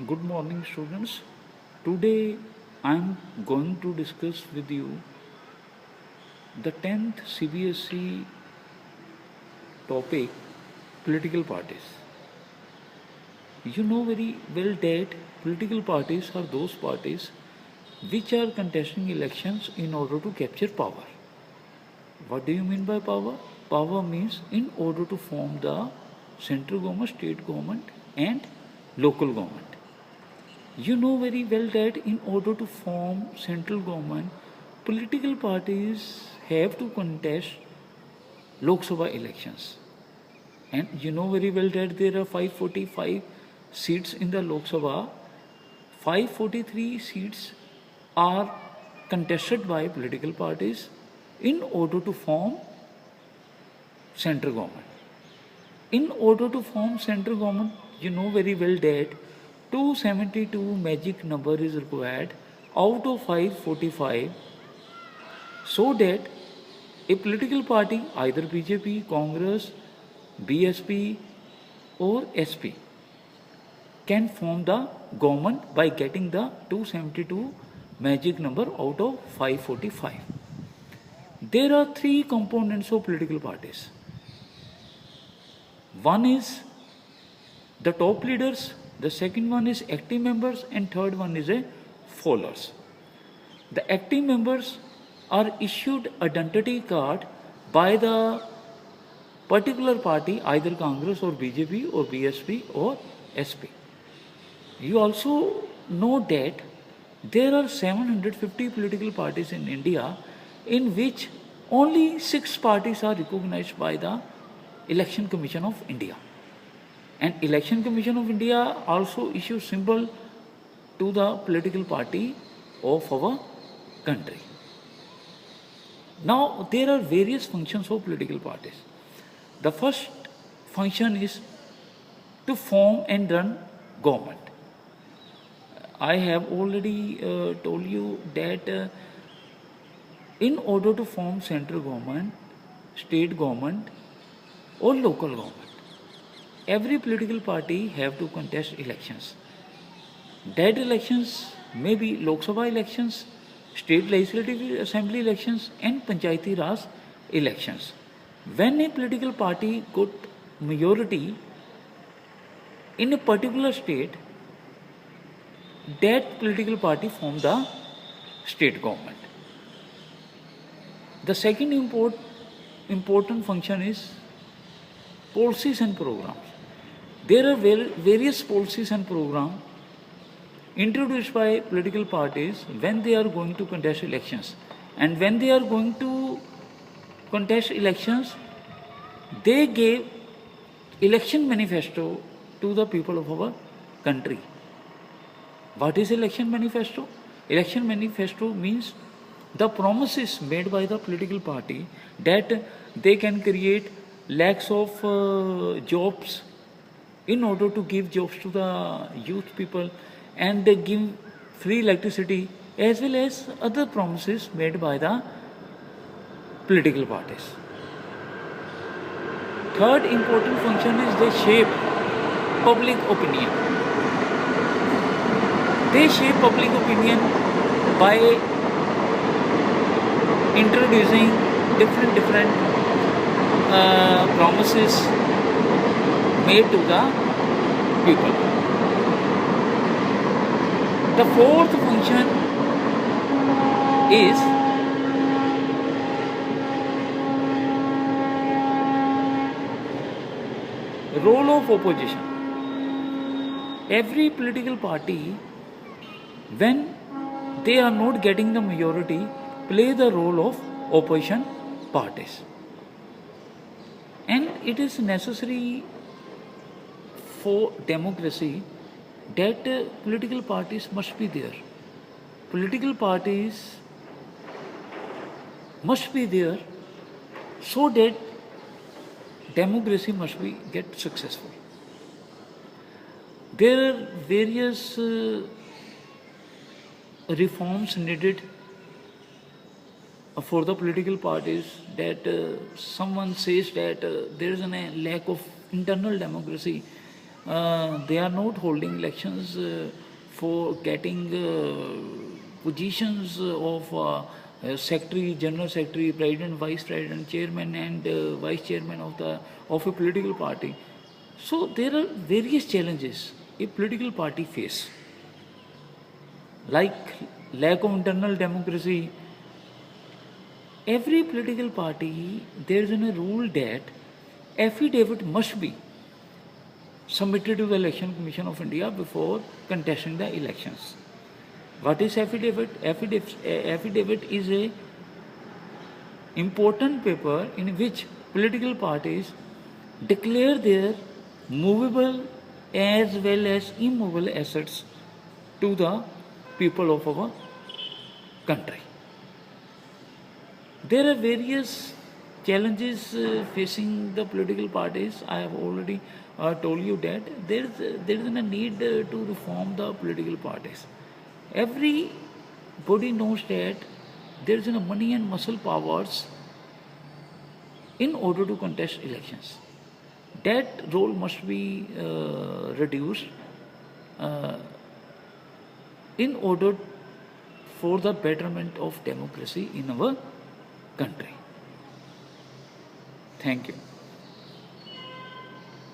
Good morning, students. Today I am going to discuss with you the 10th CBSE topic political parties. You know very well that political parties are those parties which are contesting elections in order to capture power. What do you mean by power? Power means in order to form the central government, state government, and local government. You know very well that in order to form central government, political parties have to contest Lok Sabha elections. And you know very well that there are 545 seats in the Lok Sabha. 543 seats are contested by political parties in order to form central government. In order to form central government, you know very well that 272 magic number is required out of 545 so that a political party, either BJP, Congress, BSP or SP, can form the government by getting the 272 magic number out of 545. There are three components of political parties. One is the top leaders, the second one is active members, and third one is a followers. The active members are issued identity card by the particular party, either Congress or BJP or BSP or SP. You also know that there are 750 political parties in India in which only 6 parties are recognized by the Election Commission of India. And Election Commission of India also issues symbol to the political party of our country. Now there are various functions of political parties. The first function is to form and run government. I have already told you that in order to form central government, state government or local government, every political party have to contest elections. That elections may be Lok Sabha elections, state legislative assembly elections and Panchayati Raj elections. When a political party got majority in a particular state, that political party formed the state government. The second important function is policies and programs. There are various policies and programs introduced by political parties when they are going to contest elections. And when they are going to contest elections, they gave election manifesto to the people of our country. What is election manifesto? Election manifesto means the promises made by the political party that they can create lakhs of jobs in order to give jobs to the youth people, and they give free electricity, as well as other promises made by the political parties. Third important function is they shape public opinion. They shape public opinion by introducing different promises made to the people. The fourth function is role of opposition. Every political party, when they are not getting the majority, play the role of opposition parties. And it is necessary for democracy that political parties must be there. Political parties must be there so that democracy must be get successful. There are various reforms needed for the political parties, that someone says that there is a lack of internal democracy they are not holding elections for getting positions of secretary, general secretary, president, vice president, chairman, and vice chairman of a political party. So there are various challenges a political party face, like lack of internal democracy. Every political party, there is a rule that affidavit must be submitted to the Election Commission of India before contesting the elections. What is affidavit? Affidavit is a important paper in which political parties declare their movable as well as immovable assets to the people of our country. There are various challenges facing the political parties. I have already told you that there is a need to reform the political parties. Everybody knows that there is money and muscle powers in order to contest elections. That role must be reduced in order for the betterment of democracy in our country. Thank you.